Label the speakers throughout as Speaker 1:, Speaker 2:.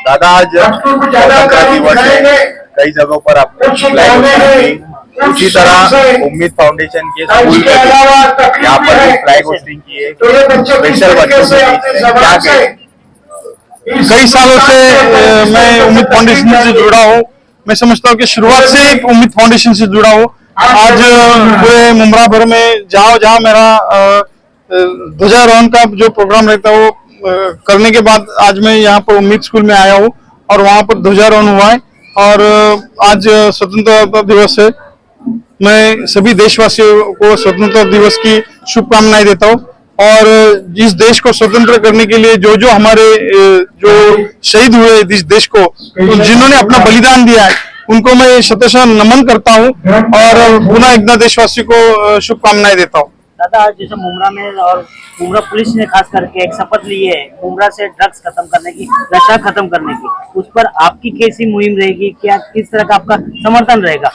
Speaker 1: दादा आज स्वतंत्रता दिवस है, कई जगहों पर आपने फ्लैग होस्टिंग की, उसी तरह उम्मीद फाउंडेशन के स्कूल में यहाँ पर भी फ्लैग होस्टिंग की है, स्पेशल बच्चों के बीच में क्या कहें?
Speaker 2: कई सालों से मैं उम्मीद फाउंडेशन से जुड़ा हूँ। मैं समझता हूँ कि शुरुआत से ही उम्मीद फाउंडेशन से जुड़ा हूँ। आज पूरे मुमरा भर में जहाँ मेरा ध्वजारोहण का जो प्रोग्राम रहता है वो करने के बाद आज मैं यहाँ पर उम्मीद स्कूल में आया हूँ और वहाँ पर ध्वजारोहण हुआ है। और आज स्वतंत्रता दिवस है। मैं सभी देशवासियों को स्वतंत्रता दिवस की शुभकामनाएं देता हूँ। और इस देश को स्वतंत्र करने के लिए जो हमारे जो शहीद हुए इस देश को, तो जिन्होंने अपना बलिदान दिया है, उनको मैं शतशः नमन करता हूँ और पुनः एक बार देशवासियों को शुभकामनाएं देता हूँ।
Speaker 3: दादा, आज जैसे मुमरा में और मुमरा पुलिस ने खास करके एक शपथ ली है मुमरा से ड्रग्स खत्म करने की, नशा खत्म करने की, उस पर आपकी कैसी मुहिम रहेगी? क्या किस तरह का आपका समर्थन रहेगा?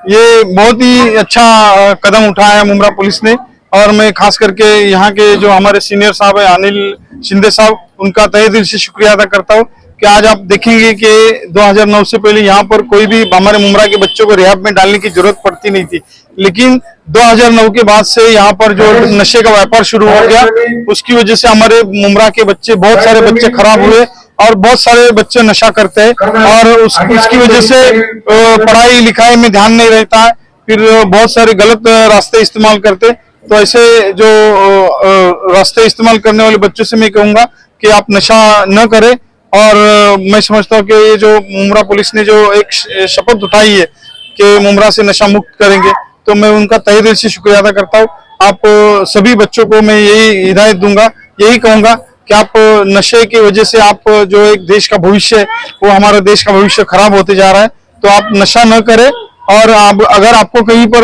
Speaker 2: ये बहुत ही अच्छा कदम उठाया है मुमरा पुलिस ने और मैं खास करके यहाँ के जो हमारे सीनियर साहब है अनिल शिंदे साहब, उनका तहे दिल से शुक्रिया अदा करता हूँ कि आज आप देखेंगे कि 2009 से पहले यहाँ पर कोई भी हमारे मुमरा के बच्चों को रिहाब में डालने की जरूरत पड़ती नहीं थी, लेकिन 2009 के बाद से यहाँ पर जो नशे का व्यापार शुरू हो गया, उसकी वजह से हमारे मुमरा के बच्चे, बहुत सारे बच्चे खराब हुए और बहुत सारे बच्चे नशा करते हैं और उसकी वजह से पढ़ाई लिखाई में ध्यान नहीं रहता है, फिर बहुत सारे गलत रास्ते इस्तेमाल करते। तो ऐसे जो रास्ते इस्तेमाल करने वाले बच्चों से मैं कहूंगा कि आप नशा न करें। और मैं समझता हूँ कि ये जो मुमरा पुलिस ने जो एक शपथ उठाई है कि मुमरा से नशा मुक्त करेंगे, तो मैं उनका तहे दिल से शुक्रिया अदा करता हूँ। आप सभी बच्चों को मैं यही हिदायत दूंगा, यही कहूंगा कि आप नशे की वजह से आप जो एक देश का भविष्य है, वो हमारा देश का भविष्य खराब होते जा रहा है, तो आप नशा न करें। और आप अगर आपको कहीं पर,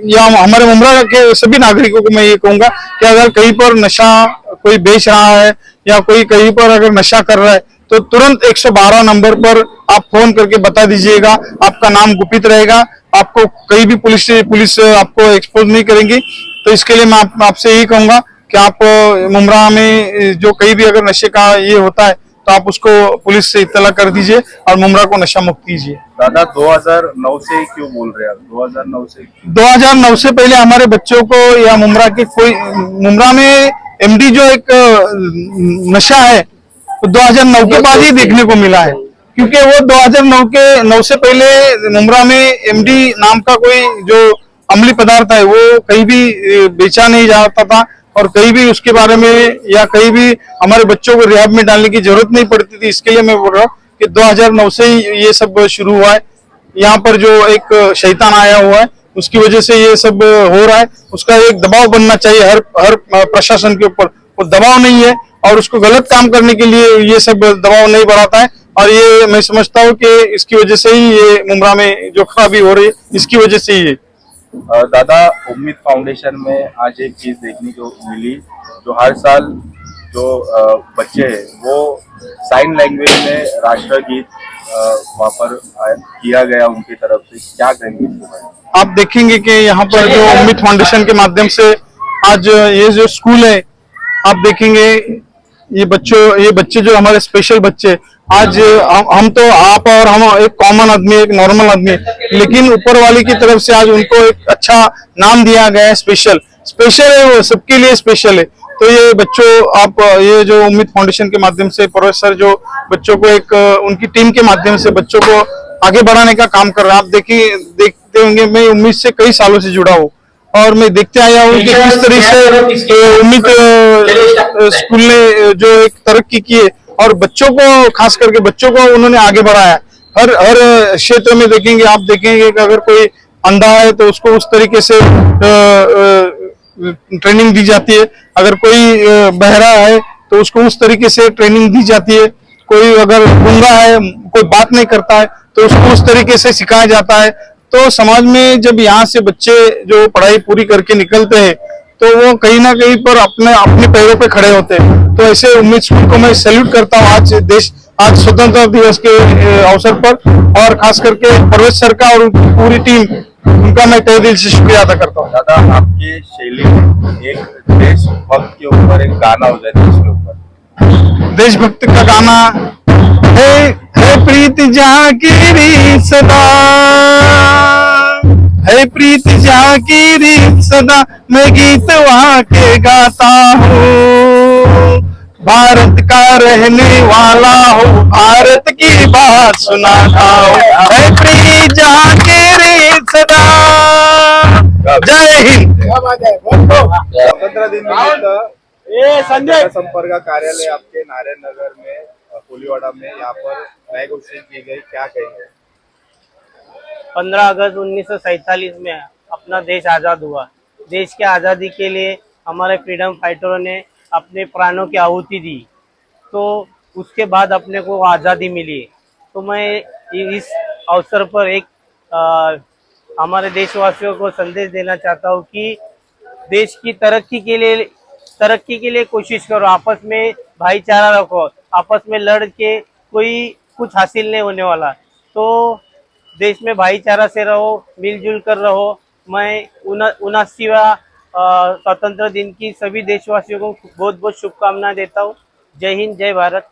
Speaker 2: या हमारे मुमरा के सभी नागरिकों को मैं ये कहूंगा कि अगर कहीं पर नशा कोई बेच रहा है या कोई कहीं पर अगर नशा कर रहा है, तो तुरंत 112 नंबर पर आप फोन करके बता दीजिएगा, आपका नाम गुपित रहेगा, आपको कहीं भी पुलिस आपको एक्सपोज नहीं करेंगी। तो इसके लिए मैं आपसे यही कहूंगा कि आप मुमरा में जो कहीं भी अगर नशे का ये होता है तो आप उसको पुलिस से इत्तला कर दीजिए और मुमरा को नशा मुक्त कीजिए।
Speaker 1: दादा 2009 से क्यों बोल रहे हैं आप?
Speaker 2: 2009 से पहले हमारे बच्चों को या मुमरा के कोई, मुमरा में एमडी जो एक नशा है तो 2009 के बाद ही देखने को मिला है, क्योंकि वो 2009 से पहले मुमरा में एमडी नाम का कोई जो अम्लीय पदार्थ है वो कहीं भी बेचा नहीं जाता था और कहीं भी उसके बारे में या कहीं भी हमारे बच्चों को रिहाब में डालने की जरूरत नहीं पड़ती थी। इसके लिए मैं बोल रहा हूँ कि 2009 से ही ये सब शुरू हुआ है। यहाँ पर जो एक शैतान आया हुआ है उसकी वजह से ये सब हो रहा है। उसका एक दबाव बनना चाहिए हर प्रशासन के ऊपर, वो दबाव नहीं है और उसको गलत काम करने के लिए ये सब दबाव नहीं बढ़ाता है। और ये मैं समझता हूँ कि इसकी वजह से ही ये मुमरा में जो खराबी हो रही है, इसकी वजह से ही है।
Speaker 1: दादा, उम्मीद फाउंडेशन में आज एक चीज देखने को मिली, जो हर साल जो बच्चे हैं वो साइन लैंग्वेज में राष्ट्रगीत वहाँ पर किया गया उनकी तरफ से, क्या कहेंगे?
Speaker 2: आप देखेंगे कि यहाँ पर जो उम्मीद फाउंडेशन के माध्यम से आज ये जो स्कूल है, आप देखेंगे ये बच्चे जो हमारे स्पेशल बच्चे, आज हम तो आप और हम एक कॉमन आदमी, एक नॉर्मल आदमी, लेकिन ऊपर वाले की तरफ से आज उनको एक अच्छा नाम दिया गया है। स्पेशल है, वो सबके लिए स्पेशल है। तो ये बच्चों, आप ये जो उम्मीद फाउंडेशन के माध्यम से प्रोफेसर जो बच्चों को एक उनकी टीम के माध्यम से बच्चों को आगे बढ़ाने का काम कर रहा है। आप देखते होंगे, मैं उम्मीद से कई सालों से जुड़ा हूँ और मैं देखते आया हूँ कि किस तरह से उम्मीद स्कूल ने जो एक तरक्की की है और बच्चों को, खास करके बच्चों को उन्होंने आगे बढ़ाया। हर क्षेत्र में देखेंगे, आप देखेंगे कि अगर कोई अंधा है तो उसको उस तरीके से ट्रेनिंग दी जाती है, अगर कोई बहरा है तो उसको उस तरीके से ट्रेनिंग दी जाती है, कोई अगर गूंगा है, कोई बात नहीं करता है तो उसको उस तरीके से सिखाया जाता है। तो समाज में जब यहाँ से बच्चे जो पढ़ाई पूरी करके निकलते हैं तो वो कहीं ना कहीं पर अपने पैरों पे खड़े होते हैं। तो ऐसे उम्मीद स्कूल को मैं सैल्यूट करता हूँ आज स्वतंत्रता दिवस के अवसर पर, और खास करके परवेश सर का और उनकी पूरी टीम, उनका मैं तहे दिल से शुक्रिया अदा करता हूँ।
Speaker 1: दादा, आपकी शैली में एक देशभक्त के ऊपर एक गाना हो जाए, इसके ऊपर
Speaker 2: देशभक्त का गाना है प्रीत जहाँ की रीत सदा, है प्रीत जहाँ की रीत सदा, मैं गीत वहाँ के गाता हूँ। भारत का रहने वाला हूँ, भारत की बात सुनाता हूँ। है प्रीत जहाँ की रीत सदा। जय हिंद।
Speaker 1: स्वतंत्र दिन निमित्त संपर्क कार्यालय आपके नारायण नगर में कोलीवाड़ा में यहाँ पर नई घोषणा की गई, क्या कहेंगे?
Speaker 4: 15 अगस्त 1947 में अपना देश आज़ाद हुआ। देश के आज़ादी के लिए हमारे फ्रीडम फाइटरों ने अपने प्राणों की आहुति दी, तो उसके बाद अपने को आज़ादी मिली। तो मैं इस अवसर पर एक हमारे देशवासियों को संदेश देना चाहता हूँ कि देश की तरक्की के लिए कोशिश करो, आपस में भाईचारा रखो, आपस में लड़ के कोई कुछ हासिल नहीं होने वाला। तो देश में भाईचारा से रहो, मिलजुल कर रहो। मैं 79वां स्वतंत्र दिन की सभी देशवासियों को बहुत बहुत शुभकामनाएं देता हूँ। जय हिंद, जय भारत।